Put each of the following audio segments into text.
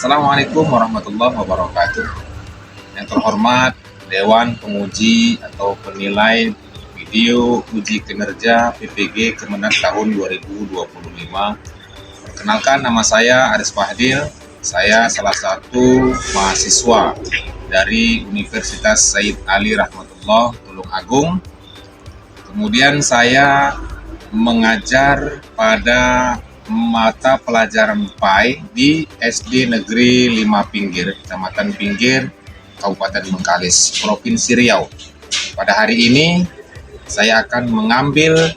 Assalamualaikum warahmatullahi wabarakatuh. Yang terhormat Dewan Penguji atau Penilai Video Uji Kinerja PPG Kemenak tahun 2025. Perkenalkan, nama saya Aris Fahdil. Saya salah satu mahasiswa dari Universitas Said Ali Rahmatullah Tulung Agung. Kemudian saya mengajar pada mata pelajaran PAI di SD Negeri 5 Pinggir, Kecamatan Pinggir, Kabupaten Bengkalis, Provinsi Riau. Pada hari ini saya akan mengambil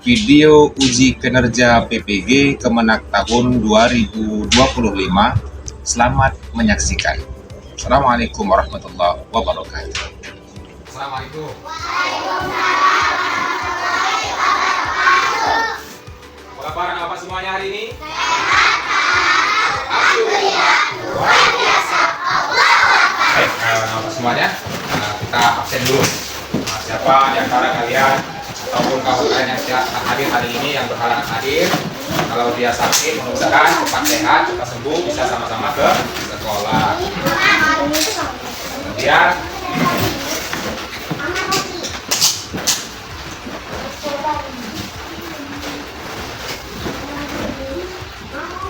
video uji kinerja PPG Kemenak tahun 2025. Selamat menyaksikan. Assalamualaikum warahmatullahi wabarakatuh. Assalamualaikum. Kabar apa semuanya hari ini? Alhamdulillah. Luar biasa. Baik, apa semuanya? Kita absen dulu. Siapa di antara kalian ataupun kawan-kawan yang hadir hari ini yang berhalangan hadir, kalau dia sakit, mudah-mudahan cepat sehat, cepat sembuh, bisa sama-sama ke sekolah. Kemudian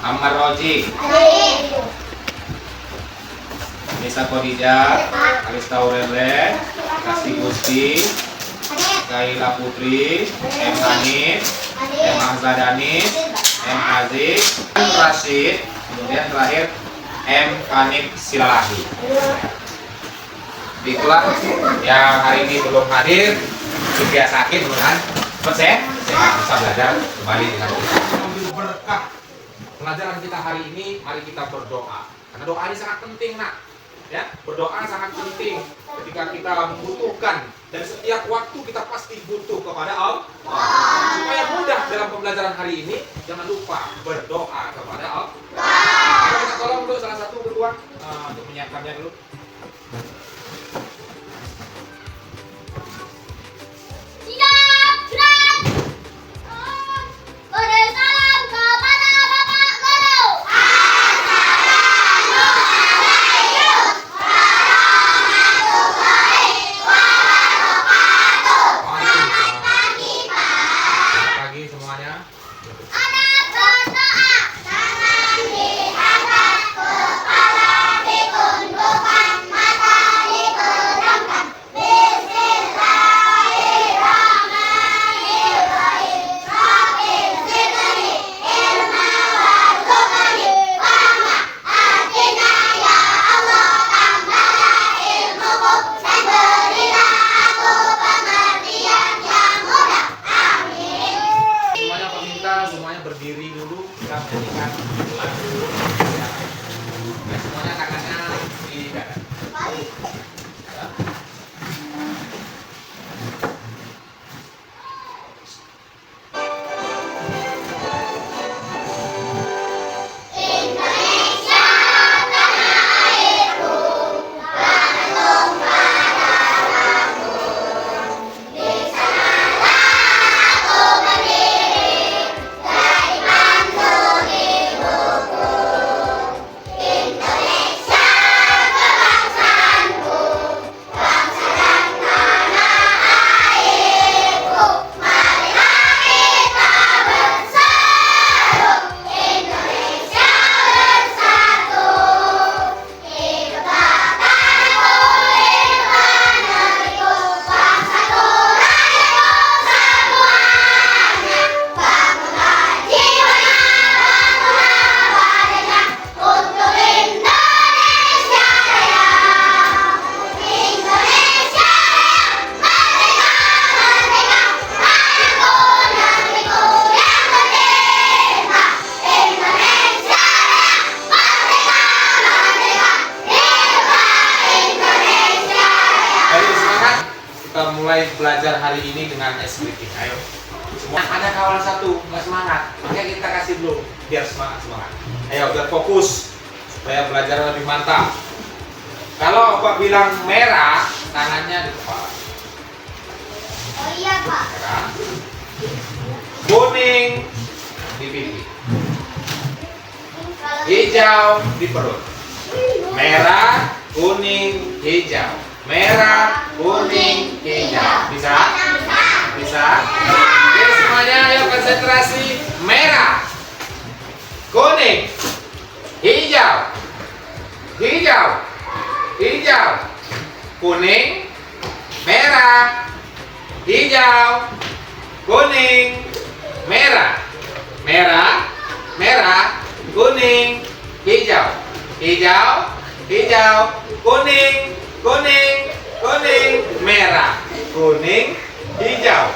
Ammar Roji, Nisa Khadijah, Alista Aurele, Kasih Gusti, Kaila Putri, M. Hanif, M. Ahzadanis, M. Aziz, M. Rashid, kemudian terakhir M. Hanif Silalahi. Itulah yang hari ini belum hadir, dia sakit, mudah-mudahan cepat bisa belajar kembali dengan berkah. Pelajaran kita hari ini, mari kita berdoa. Karena doa ini sangat penting, nak. Ya, berdoa sangat penting ketika kita membutuhkan, dan setiap waktu kita pasti butuh kepada Allah. Supaya mudah dalam pembelajaran hari ini, jangan lupa berdoa kepada Allah. Kita tolong untuk salah satu berdua untuk menyiapkannya dulu. Berdiri dulu, kita menyanyikan lagu. Ya, semuanya tangannya di dada. Ya. Kita mulai belajar hari ini dengan ice breaking. Ayo, semua ada kawan satu nggak semangat, makanya kita kasih dulu biar semangat. Ayo, biar fokus supaya belajar lebih mantap. Kalau Pak bilang merah, tangannya di kepala. Oh iya Pak. Merah. Kuning di pipi. Hijau di perut. Merah, kuning, hijau. Merah, kuning, hijau. Bisa? Bisa? Oke, semuanya ayo konsentrasi. Merah, kuning, hijau. Hijau, hijau, kuning, merah, hijau, kuning, merah, merah, merah, kuning, hijau, hijau, hijau, kuning, kuning, kuning, merah, kuning, hijau.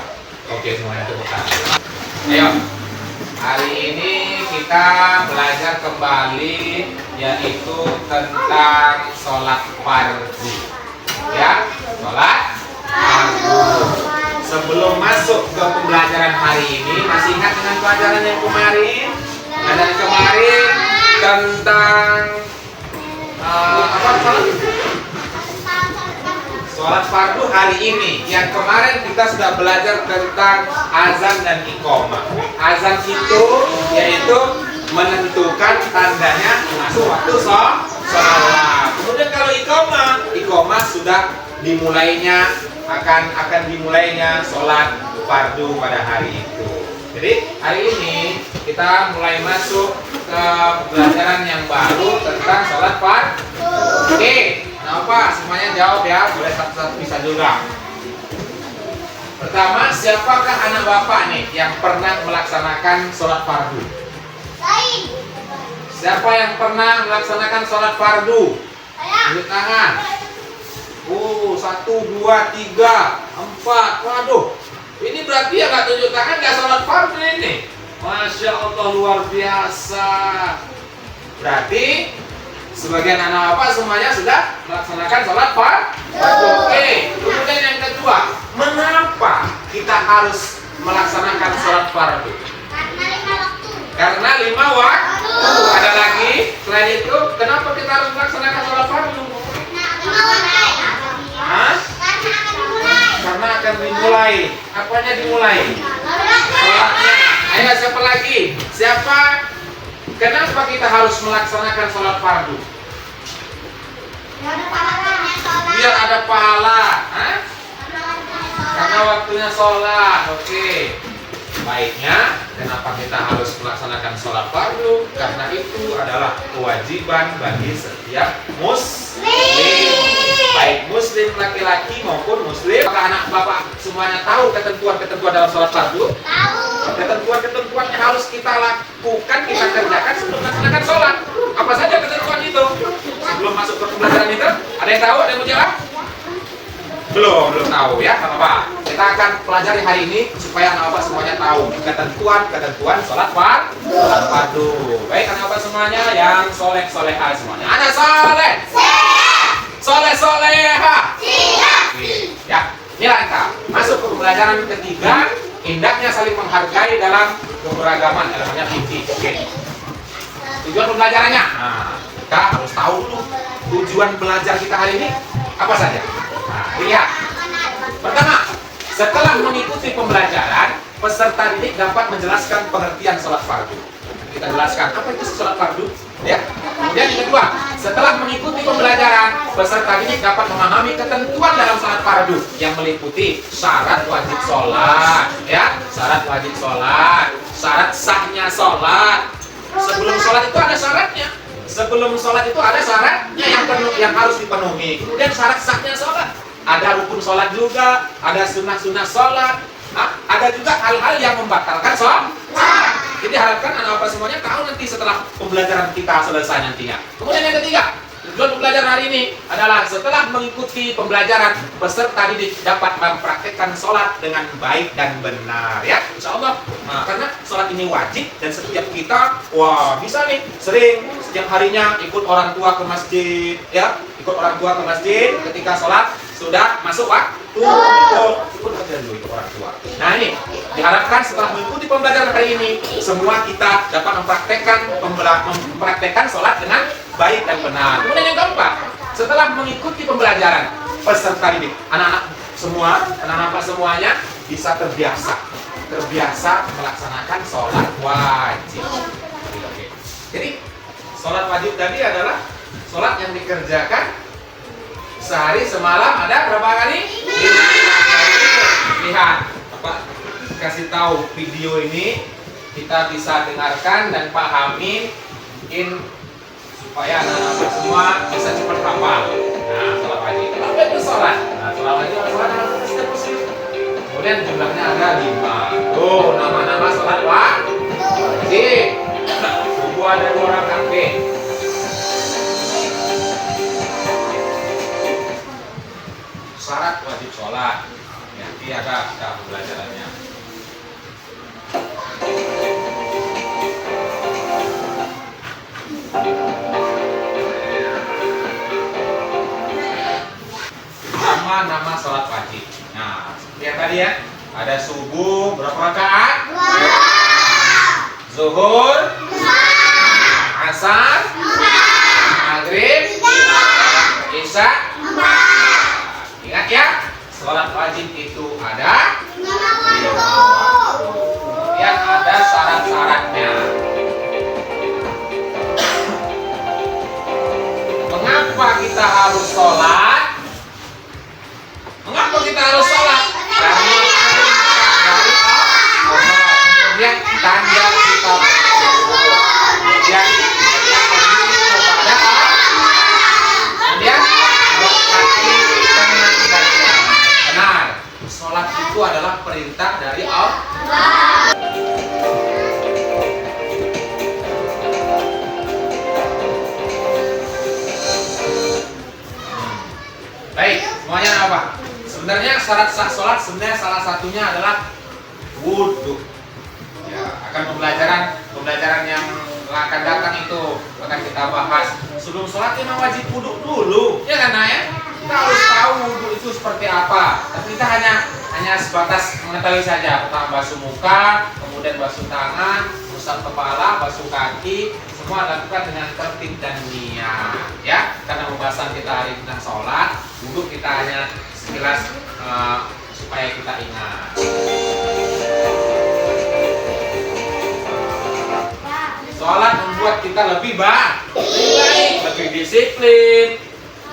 Oke, semuanya tepuk tangan. Ayo, hari ini kita belajar kembali yaitu tentang sholat fardu. Ya, sholat fardu. Sebelum masuk ke pembelajaran hari ini, masih ingat dengan pelajaran yang kemarin? Pelajaran kemarin tentang apa? Sholat fardu hari ini. Yang kemarin kita sudah belajar tentang azan dan iqamah. Azan itu yaitu menentukan tandanya masuk waktu sholat. Kemudian kalau iqamah sudah dimulainya akan dimulainya sholat fardu pada hari itu. Jadi hari ini kita mulai masuk ke pelajaran yang baru tentang sholat fardu. Oke, kenapa? Semuanya jawab ya, boleh satu-satu bisa juga. Pertama, siapakah anak bapak nih yang pernah melaksanakan sholat fardu? Siapa yang pernah melaksanakan sholat fardu? Tunjuk tangan. 1, 2, 3, 4. Waduh, ini berarti ya nggak tunjuk tangan nggak sholat fardu ini. Masya Allah, luar biasa. Berarti sebagian anak bapak semuanya sudah melaksanakan sholat fardu. Oke, kemudian yang kedua, mengapa kita harus melaksanakan sholat fardu? Karena 5 waktu. Ada lagi selain itu, kenapa kita harus melaksanakan sholat fardu? Karena akan dimulai. Apanya dimulai? Sholatnya. Ayo, siapa lagi? Siapa? Kenapa kita harus melaksanakan sholat fardu? Biar ada pahala. Karena waktunya sholat. Oke. Baiknya, kenapa kita harus melaksanakan sholat fardu? Karena itu adalah kewajiban bagi setiap muslim, baik muslim laki-laki maupun muslim. Apakah anak bapak semuanya tahu ketentuan-ketentuan dalam sholat fardu? Tahu. Ketentuan-ketentuan yang harus kita lakukan, kita kerjakan sebelum melaksanakan sholat. Apa saja ketentuan itu? Sebelum masuk ke pembelajaran itu, ada yang tahu? Ada yang mau jawab? Belum tahu ya, Bapak. Kita akan pelajari hari ini supaya anak bapak semuanya tahu ketentuan sholat fardu. Baik, anak bapak semuanya yang soleh-soleha semuanya. Anak soleh, soleh-soleha. Ya, inilah kita masuk ke pembelajaran ketiga. Indahnya saling menghargai dalam keberagaman, namanya fikih. Oke. Tujuan pembelajarannya. Nah, kita harus tahu dulu tujuan belajar kita hari ini apa saja. Nah, lihat. Pertama, setelah mengikuti pembelajaran, peserta didik dapat menjelaskan pengertian sholat fardu. Kita jelaskan apa itu sholat fardu, ya. Kemudian yang kedua, setelah mengikuti pembelajaran, peserta didik dapat memahami ketentuan dalam sholat fardu yang meliputi syarat wajib sholat, ya, syarat wajib sholat, syarat sahnya sholat. Sebelum sholat itu ada syaratnya. Sebelum sholat itu ada syaratnya yang harus dipenuhi. Kemudian syarat sahnya sholat. Ada rukun sholat juga, ada sunnah-sunnah sholat. Nah, ada juga hal-hal yang membatalkan sholat. Jadi harapkan anak bapak semuanya tahu nanti setelah pembelajaran kita selesai nantinya. Kemudian yang ketiga, tujuan pembelajaran hari ini adalah setelah mengikuti pembelajaran, peserta didik dapat mempraktekkan sholat dengan baik dan benar, ya, insya Allah. Nah, karena sholat ini wajib dan setiap kita, bisa nih sering setiap harinya ikut orang tua ke masjid, ya, ikut orang tua ke masjid ketika sholat sudah masuk waktu, ikut aja dulu ikut orang tua. Nah, ini diharapkan setelah mengikuti pembelajaran hari ini, semua kita dapat mempraktekkan sholat dengan baik dan benar. Kemudian yang keempat, setelah mengikuti pembelajaran, peserta didik, anak-anak semuanya bisa terbiasa melaksanakan sholat wajib. Jadi sholat wajib tadi adalah sholat yang dikerjakan sehari semalam ada berapa kali? 5. Lihat, Bapak kasih tahu video ini kita bisa dengarkan dan pahami mungkin supaya anak-anak semua bisa cepat hafal. Nah, sholat wajib. Apa itu sholat? Nah, sholat wajib adalah sholat setiap muslim. Kemudian jumlahnya ada 5. Tuh, nama-nama sholat wajib. Subuh ada 2 rakaat. Syarat wajib sholat. Nanti ada pembelajarannya. Nama sholat wajib. Nah, seperti yang tadi ya, ada subuh berapa rakaat? 2. Zuhur 2. Asar 4. Maghrib 3. Isya 4. Ingat ya, sholat wajib itu ada 5 waktu. Kemudian ada syarat-syaratnya. Mengapa kita harus sholat? Mengapa kita harus sholat? Karena perintah dari Allah. Kemudian tanda kita bersyukur. Kemudian kepada Allah. Kemudian berarti tenang dan benar. Sholat itu adalah perintah dari Allah. Baik, semuanya apa? Sebenarnya syarat sah sholat sebenarnya salah satunya adalah wudhu. Ya, akan pembelajaran yang akan datang itu akan kita bahas. Sebelum sholat memang wajib wudhu dulu, ya kan ya? Kita harus tahu wudhu itu seperti apa. Tapi kita hanya sebatas mengetahui saja. Pertama basuh muka, kemudian basuh tangan, usap kepala, basuh kaki. Semua lakukan dengan tertib dan niat, ya. Karena pembahasan kita hari ini tentang sholat, wudhu kita hanya sekilas supaya kita ingat. Sholat membuat kita lebih baik, lebih disiplin,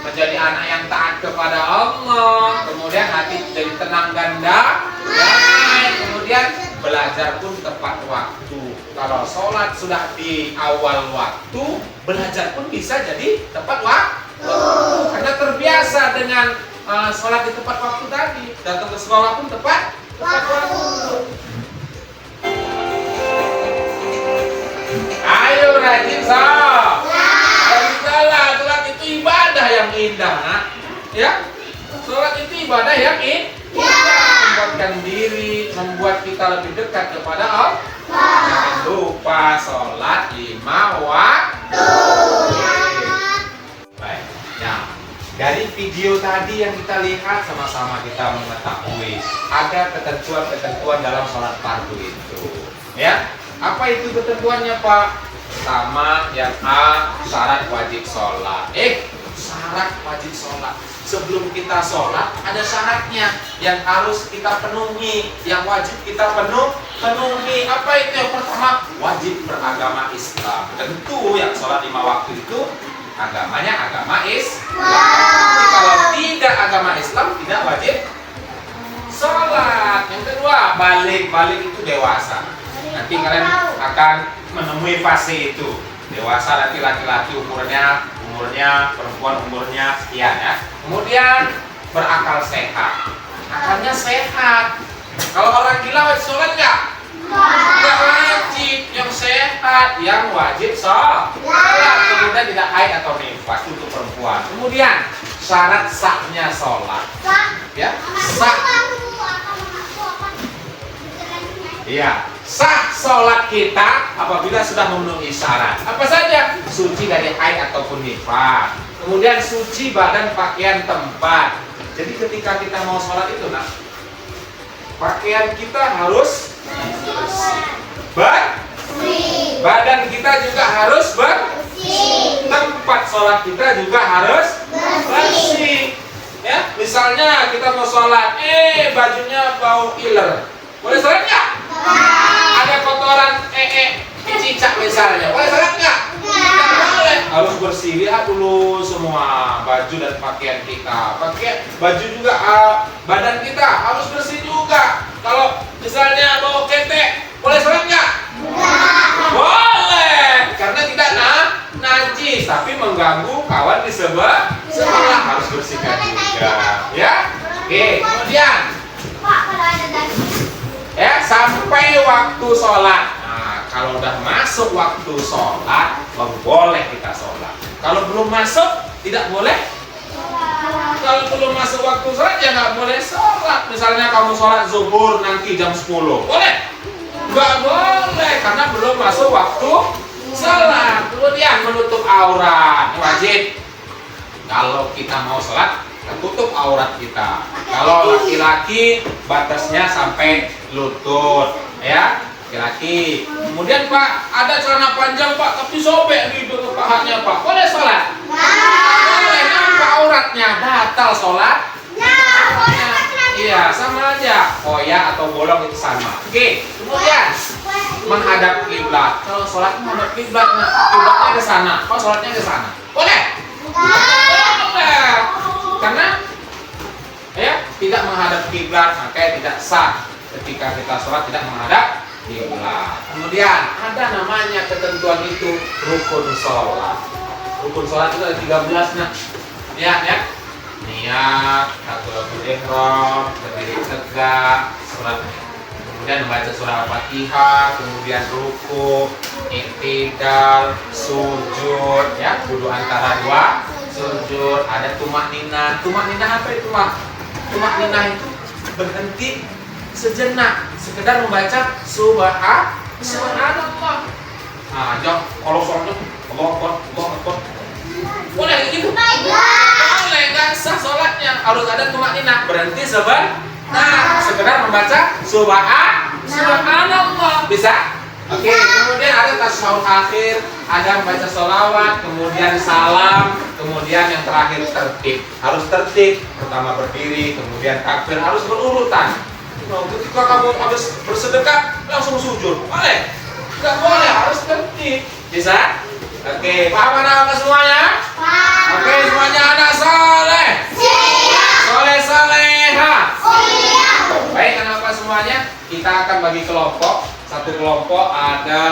menjadi anak yang taat kepada Allah, kemudian hati jadi tenang dan damai, kemudian belajar pun tepat waktu. Kalau sholat sudah di awal waktu, belajar pun bisa jadi tepat waktu. Karena terbiasa dengan sholat di tepat waktu tadi, datang ke sekolah pun tepat waktu. Ayo rajin sholat. Sholat itu ibadah yang indah, nak. Ya, sholat itu ibadah yang indah, membuatkan diri, membuat kita lebih dekat kepada Allah. Jangan lupa sholat 5 waktu. Baik, ya. Dari video tadi yang kita lihat sama-sama kita mengetahui ada ketentuan-ketentuan dalam sholat fardu itu. Ya, apa itu ketentuannya, Pak? Pertama, yang A, syarat wajib sholat. Syarat wajib sholat. Sebelum kita sholat ada syaratnya yang harus kita penuhi, yang wajib kita penuhi. Apa itu? Yang pertama, wajib beragama Islam. Tentu yang sholat 5 waktu itu agamanya agama Islam. Tapi kalau tidak agama Islam tidak wajib sholat. Yang kedua, balik itu dewasa. Nanti kalian akan menemui fase itu. Dewasa nanti laki-laki umurnya, perempuan umurnya sekian ya. Kemudian berakal sehat. Akalnya sehat. Kalau orang gila wajib sholat nggak? Nggak wajib. Yang sehat, yang wajib sholat. Kemudian tidak haid atau nifas untuk perempuan. Kemudian syarat sahnya sholat. Ya, sah. Iya, sah sholat kita apabila sudah memenuhi syarat. Apa saja? Suci dari haid ataupun nifas. Kemudian suci badan, pakaian, tempat. Jadi ketika kita mau sholat itu, nak, pakaian kita harus bersih. Badan kita juga harus bersih. Tempat sholat kita juga harus bersih. Ya, misalnya kita mau sholat, bajunya bau iler. Boleh sholat nggak? Ada kotoran cicak misalnya, boleh sholat nggak? Nggak boleh. harus bersih. Lihat dulu semua baju dan pakaian kita. Pakai baju juga, badan kita harus bersih juga. Kalau misalnya bawa ketek, boleh sholat nggak? Boleh, karena tidak najis, tapi mengganggu kawan di sebelah harus bersihkan juga. Ya, oke. Kemudian, Pak, kalau ada daging. ya sampai waktu sholat. Nah, kalau udah masuk waktu sholat, baru boleh kita sholat. Kalau belum masuk, tidak boleh. Kalau belum masuk waktu sholat, ya nggak boleh sholat. Misalnya kamu sholat zuhur nanti jam 10, boleh? Nggak boleh, karena belum masuk waktu sholat. Kemudian menutup aurat, ini wajib. Kalau kita mau sholat, kita tutup aurat kita. Kalau laki-laki, batasnya sampai lutut, ya, laki-laki. Kemudian Pak, ada celana panjang Pak, tapi sobek di pahanya Pak, boleh sholat? Boleh, nampak auratnya, batal sholat? Iya, sama aja. Koyak atau bolong itu sama. Oke, kemudian menghadap kiblat. Kalau sholat menghadap kiblat, kiblatnya ke sana. Kalau sholatnya ke sana, boleh? Boleh. Karena ya tidak menghadap kiblat, makanya tidak sah ketika kita sholat tidak menghadap kiblat. Kemudian ada namanya ketentuan itu rukun sholat. Rukun sholat itu ada 13 nah. Ya. Niat, takbiratul ihram, berdiri tegak, sholat, kemudian membaca surah Al-Fatihah, kemudian ruku, i'tidal, sujud, ya, kudu antara dua sujud, ada tumak ninah. Tumak ninah apa itu, Mak? Tumak ninah itu berhenti sejenak, sekedar membaca subhanallah. Nah, jangan kalau sholatnya Allah Akbar. Boleh gitu? Boleh, nggak sah sholatnya. Harus ada tumak ninah, berhenti sebentar, sekedar membaca subhanallah. Bisa? Oke, kemudian ada tasyahud akhir, ada membaca sholawat, kemudian salam, kemudian yang terakhir tertib. Harus tertib, pertama berdiri, kemudian takbir, harus berurutan. Nah, ketika kamu habis bersedekah, langsung sujud, boleh? Nggak boleh, harus tertib. Bisa? Oke, paham anak-anak semuanya? Oke, semuanya anak soleh. Soleha. Baik anak-anak semuanya, kita akan bagi kelompok. Satu kelompok ada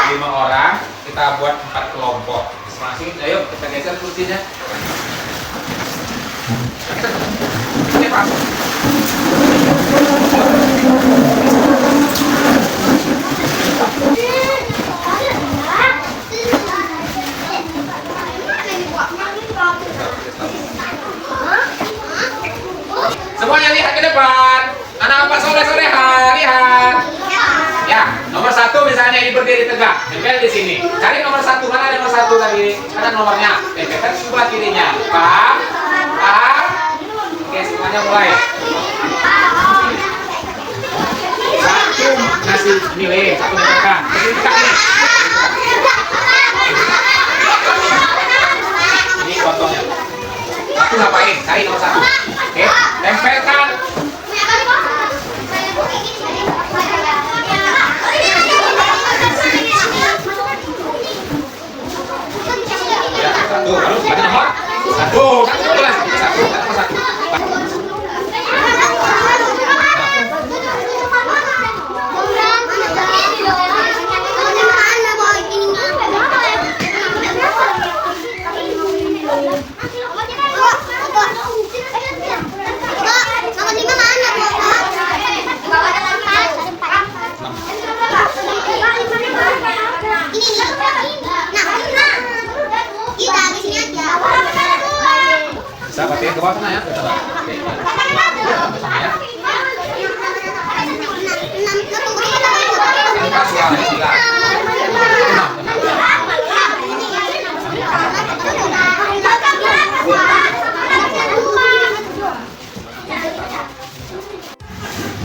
5 orang. Kita buat 4 kelompok. Masing-masing, ayo kita geser kursinya. Oke, Pak. Semuanya lihat ke depan. Anak-anak soleh-soleha, lihat. Ya, nomor 1 misalnya ini berdiri tegak, tempel di sini. Cari nomor 1, mana ada nomor 1 tadi? Ada nomornya. Tempelkan sebelah kirinya. Paham? Oke, semuanya mulai. 1 ngasih nilai, 1 tekan. Ini contohnya. 1 ngapain? Cari nomor 1. Oke, tempelkan. Satu, harus baca nomor 1. Bisa pakai ke bawah sana ya. Oke. Sama ya. Angkat suaranya 9.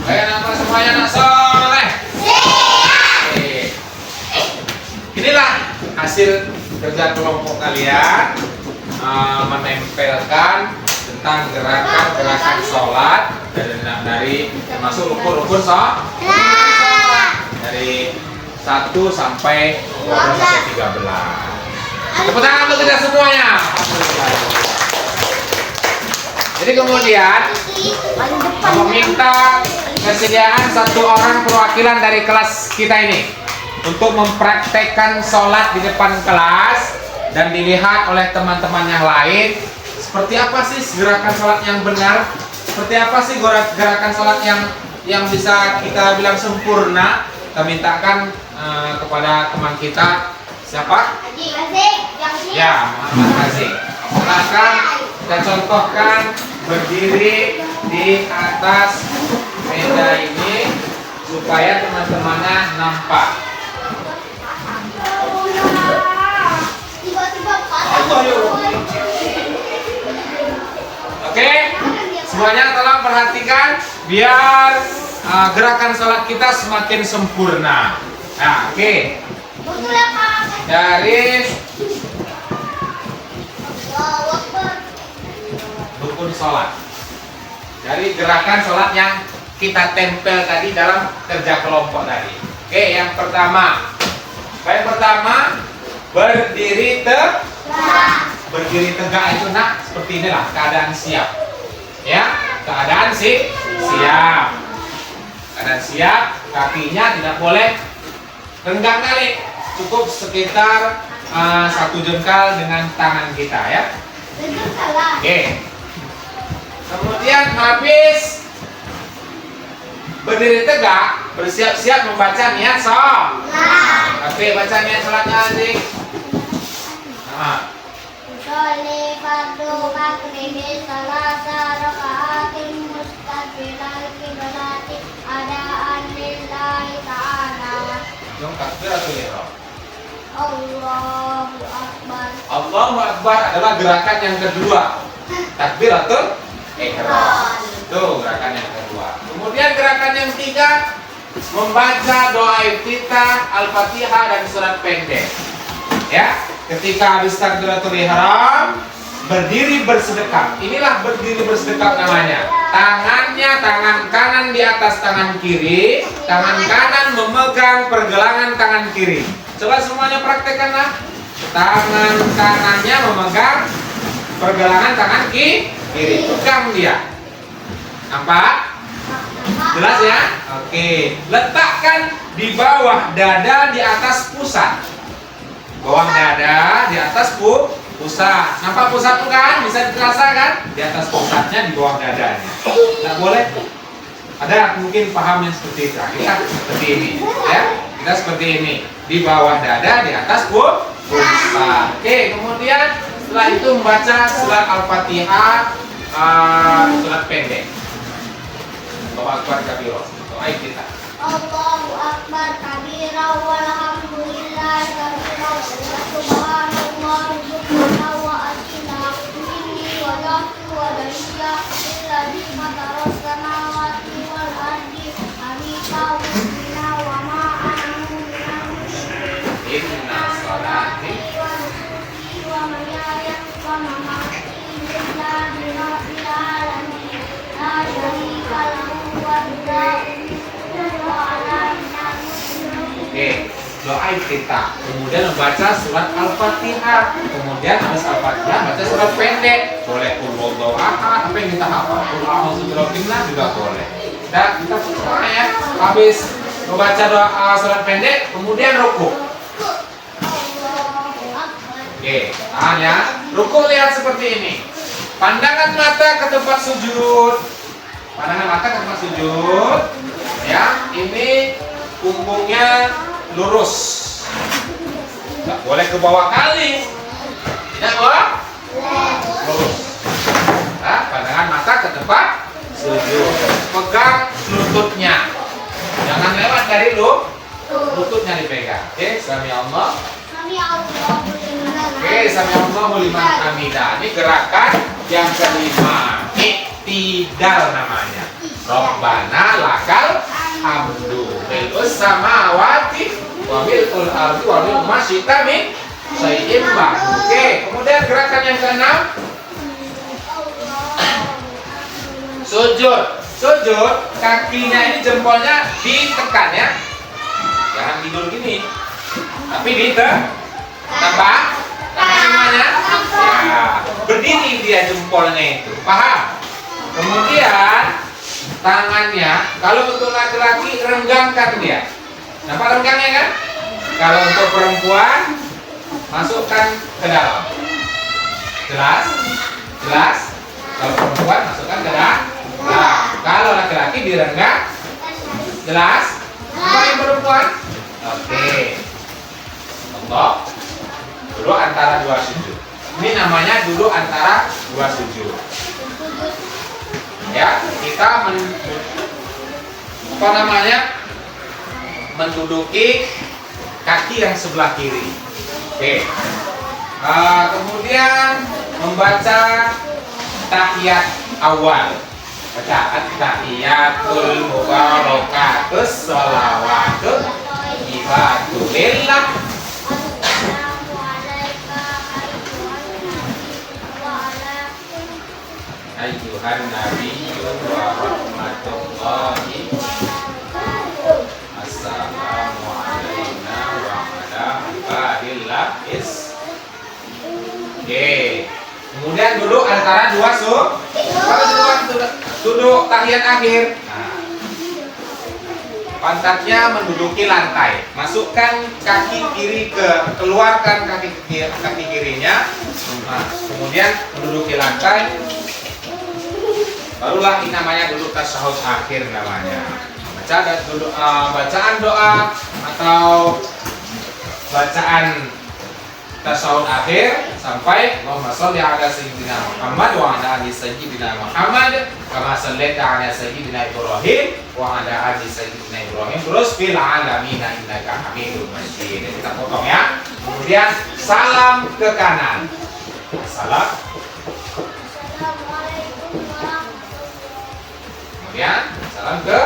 Baik anak-anak semuanya anak soleh. Inilah hasil kerja kelompok kalian. Menempelkan tentang gerakan sholat dari termasuk rukun sholat dari 1 sampai 12 sampai 13. Tepuk tangan untuk kita semuanya. Jadi kemudian meminta kesediaan satu orang perwakilan dari kelas kita ini untuk mempraktekkan sholat di depan kelas dan dilihat oleh teman-teman yang lain. Seperti apa sih gerakan sholat yang benar? Seperti apa sih gerakan sholat yang bisa kita bilang sempurna? Kita mintakan kepada teman kita, siapa? Ya, Muhammad Haji. Silakan kita contohkan berdiri di atas meja ini supaya teman-temannya nampak. Oke, semuanya tolong perhatikan biar gerakan sholat kita semakin sempurna. Nah, oke. Dari rukun sholat, dari gerakan sholat yang kita tempel tadi dalam kerja kelompok tadi. Oke, yang pertama, berdiri tegak. Berdiri tegak itu seperti inilah keadaan siap. Ya, keadaan siap. Keadaan siap, kakinya tidak boleh renggang kali, cukup sekitar 1 jengkal dengan tangan kita ya. Oke. Kemudian habis berdiri tegak, bersiap-siap membaca niat sholat. Oke, baca niat sholatnya adik. Sholli fardu makrihi salasa raka'atin mustaqbilal kiblati adaan lillahi ta'ala. Yang takbiratul ihram. Allahu Akbar. Allahu Akbar adalah gerakan yang kedua. Takbiratul ihram. Itu gerakan yang kedua. Kemudian gerakan yang ketiga, membaca doa iftitah, Al-Fatihah dan surat pendek. Ya, ketika habis takbiratul ihram, berdiri bersedekap. Inilah berdiri bersedekap namanya. Tangan kanan di atas tangan kiri, tangan kanan memegang pergelangan tangan kiri. Coba semuanya praktekkanlah. Tangan kanannya memegang pergelangan tangan kiri, pegang dia. Nampak? Jelas ya? Oke. Letakkan di bawah dada di atas pusat. Bawah dada di atas pusat. Nampak pusat kan? Bisa terasa kan? Di atas pusatnya, di bawah dadanya. Nggak boleh. Ada mungkin paham yang seperti itu. Kita seperti ini, ya. Kita seperti ini. Di bawah dada, di atas pusat. Oke. Kemudian setelah itu membaca surat Al-Fatihah, surat pendek. Allahu Akbar kabiro. Doa kita. Allahu Akbar kabira walhamdulillah kabira wa subhanallah subhanahu wa ta'ala inni wa nafsi wa dariya alladhi fataras samawati wal ardi hamika wa bina wa ma'anahu minal musyrikin Inna sholati wa nusuki wa mayaya wa mamati lillahi rabbil alamin la syarika lahu wa bihi. Oke, doa kita. Kemudian membaca surat Al-Fatihah. Kemudian habis Al-Fatihah baca surat pendek. Boleh Qul ahad, apa yang kita hafal. Qul a'udzu birabbil juga boleh. Dan kita semua ya. Habis membaca doa surat pendek, kemudian ruku. Oke, tahan ya. Ruku lihat seperti ini. Pandangan mata ke tempat sujud. Pandangan mata ke tempat sujud. Ya, ini punggungnya lurus, nggak boleh ke bawah kali, tidak boleh lurus. Nah, pandangan mata ke tempat sujud, pegang lututnya, jangan lewat dari lututnya dipegang. Oke, sami Allah. Oke, sami Allahu liman hamidah. Ini gerakan yang kelima, iktidal namanya. Rabbana lakal hamdu mil'us samawati wa mil'ul ardi wa mil'u ma syi'ta min syai'in ba'd. Oke, kemudian gerakan yang keenam, sujud. Sujud, kakinya ini jempolnya ditekan ya. Jangan tidur gini. Tapi ditekan. Nampak? semuanya? Ya, berdiri dia jempolnya itu, paham? Kemudian tangannya, kalau untuk laki-laki renggangkan dia. Nampak renggangnya kan? Kalau untuk perempuan, masukkan ke dalam. Jelas? Jelas? Kalau perempuan masukkan ke dalam. Nah, kalau laki-laki direnggang. Jelas? Apa yang perempuan? Oke. Contoh. Duduk antara dua sujud. Ini namanya duduk antara dua sujud. Ya, kita menduduki kaki yang sebelah kiri. Oke. Kemudian membaca tahiyat awal. Baca at-tahiyatul mubarakatus sholawatut ibatulillah. Ayyuhan nabiyyu wa rahmatullahi. Assalamu alayna wa ala ibadillah is. Oke. Kemudian duduk antara dua duduk tahiyat akhir. Nah, pantatnya menduduki lantai. Masukkan kaki kiri keluarkan kaki kirinya. Nah, kemudian menduduki lantai. Barulah ini namanya duduk tasyahud akhir namanya. Bacaan doa atau bacaan tasyahud akhir sampai Allahumma sholli ala sayyidina Muhammad wa ala ali sayyidina Muhammad kama shallaita ala sayyidina Ibrahim wa ala ali sayyidina Ibrahim, terus fil alamin innaka Hamidum Majid. Ini kita potong ya. Kemudian salam ke kanan. Salam. Kemudian salam ke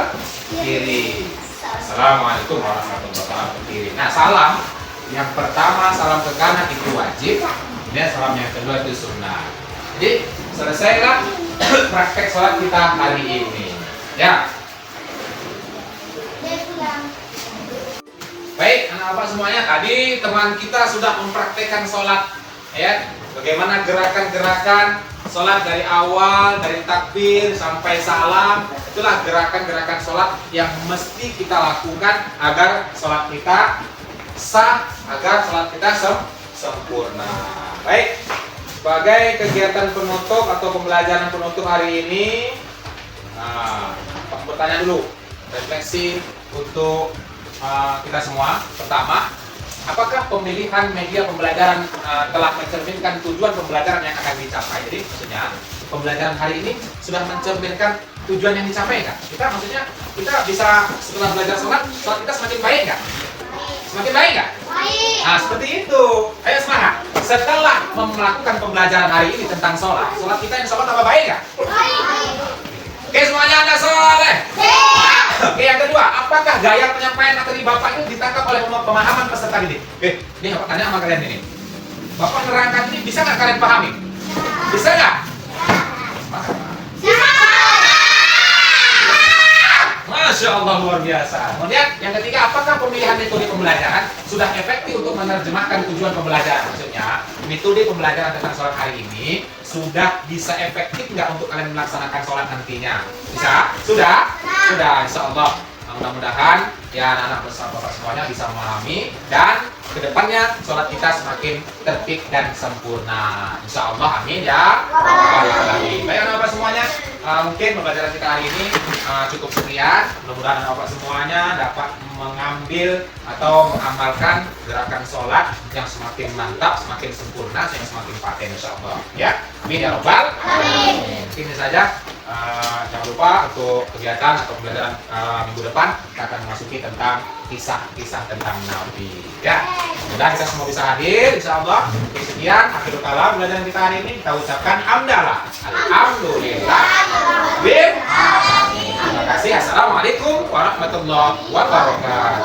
kiri. Assalamualaikum warahmatullahi wabarakatuh. Kiri. Nah, salam yang pertama, salam ke kanan itu wajib. Kemudian salam yang kedua itu sunnah. Jadi selesailah praktek sholat kita hari ini. Ya. Baik, anak bapak semuanya, tadi teman kita sudah mempraktekkan sholat, ya. Bagaimana gerakan-gerakan sholat dari awal, dari takbir sampai salam. Itulah gerakan-gerakan sholat yang mesti kita lakukan agar sholat kita sah, agar sholat kita sempurna. Baik, sebagai kegiatan penutup atau pembelajaran penutup hari ini, bertanya dulu, refleksi untuk kita semua. Pertama, apakah pemilihan media pembelajaran telah mencerminkan tujuan pembelajaran yang akan dicapai? Jadi maksudnya pembelajaran hari ini sudah mencerminkan tujuan yang dicapai nggak? Maksudnya kita bisa setelah belajar sholat kita semakin baik nggak? Semakin baik nggak? Baik. Nah, seperti itu. Ayo semangat. Setelah melakukan pembelajaran hari ini tentang sholat kita insya Allah tambah baik nggak? Baik. Oke, semuanya Anda soleh. Oke, yang kedua, apakah gaya penyampaian materi Bapak ini ditangkap oleh pemahaman peserta didik? Oke, ini Bapak tanya sama kalian ini. Bapak menerangkan ini bisa nggak kalian pahami? Bisa nggak? Masya Allah, luar biasa. Kemudian yang ketiga, apakah pemilihan metode pembelajaran sudah efektif untuk menerjemahkan tujuan pembelajaran? Maksudnya, metode pembelajaran tentang sholat hari ini sudah bisa efektif nggak untuk kalian melaksanakan sholat nantinya? Bisa? Sudah? Sudah, insya Allah. Mudah-mudahan ya anak-anak bersama Bapak semuanya bisa memahami dan kedepannya sholat kita semakin tertib dan sempurna. Insya Allah, amin ya. Baik anak-anak semuanya, mungkin pembelajaran kita hari ini cukup sekian. Mudah-mudahan anak-anak semuanya dapat mengambil atau mengamalkan gerakan sholat yang semakin mantap, semakin sempurna, yang semakin paten insya Allah. Ya, amin ya robbal. Ini saja. Jangan lupa untuk kegiatan atau pembelajaran minggu depan kita akan memasuki tentang kisah-kisah tentang Nabi. Ya, mudah kita semua bisa hadir, insya Allah. Sekian akhirul kalam pembelajaran kita hari ini, kita ucapkan hamdalah, alhamdulillah. Terima kasih. Assalamualaikum warahmatullahi wabarakatuh.